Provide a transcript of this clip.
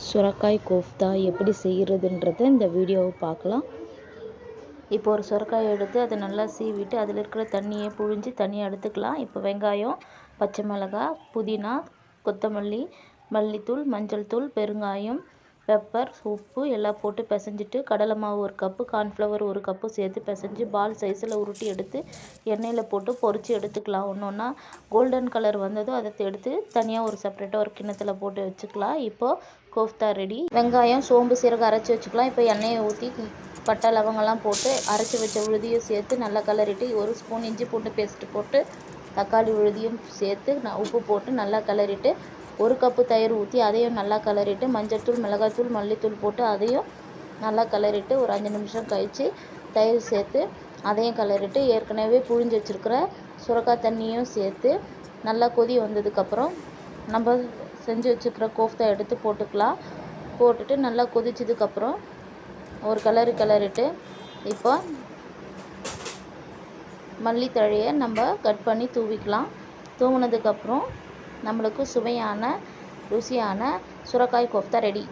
சுரக்காய் கோஃப்தா எப்படி செய்கிறதுன்றத இந்த வீடியோவை பார்க்கலாம். இப்போ ஒரு சுரக்காயை எடுத்து அதை நல்லா சீவிட்டு அதில் இருக்கிற தண்ணியை புழிஞ்சு தண்ணியை எடுத்துக்கலாம். இப்போ வெங்காயம், பச்சை மிளகாய், புதினா, கொத்தமல்லி, மல்லித்தூள், மஞ்சள் தூள், பெருங்காயம், பெப்பர், உப்பு எல்லாம் போட்டு பிசைஞ்சிட்டு கடலை மாவு 1 கப்பு, கார்ன்ஃப்ளவர் 1 கப்பு சேர்த்து பிசைஞ்சு பால் சைஸில் உருட்டி எடுத்து எண்ணெயில் போட்டு பொரித்து எடுத்துக்கலாம். ஒன்றா கோல்டன் கலர் வந்ததும் அதை எடுத்து தனியாக ஒரு செப்பரேட்டாக ஒரு கிண்ணத்தில் போட்டு வச்சுக்கலாம். இப்போது கோஃப்தா ரெடி. வெங்காயம், சோம்பு, சீரகம் அரைச்சி வச்சுக்கலாம். இப்போ எண்ணெயை ஊற்றி பட்டை லவங்கெல்லாம் போட்டு அரைச்சி வச்ச விழுதியும் சேர்த்து நல்லா கிளறிட்டு 1 ஸ்பூன் இஞ்சி பூண்டு பேஸ்ட்டு போட்டு தக்காளி விழுதியும் சேர்த்து உப்பு போட்டு நல்லா கிளறிட்டு 1 கப்பு தயிர் ஊற்றி அதையும் நல்லா கிளறிட்டு மஞ்சள்தூள், மிளகாய்த்தூள், மல்லித்தூள் போட்டு அதையும் நல்லா கிளறிட்டு ஒரு 5 நிமிஷம் கழித்து தயிர் சேர்த்து அதையும் கிளறிட்டு ஏற்கனவே புழிஞ்சு வச்சுருக்கிற சுரக்காய் தண்ணியும் சேர்த்து நல்லா கொதி வந்ததுக்கப்புறம் நம்ம செஞ்சு வச்சுருக்கிற கோஃப்தா எடுத்து போட்டுக்கலாம். போட்டுட்டு நல்லா கொதிச்சதுக்கப்புறம் ஒரு கிளறிட்டு இப்போ மல்லித்தழையை நம்ம கட் பண்ணி தூவிக்கலாம். தூவினதுக்கப்புறம் நம்மளுக்கு சுவையான ருசியான சுரக்காய் கோஃப்தா ரெடி.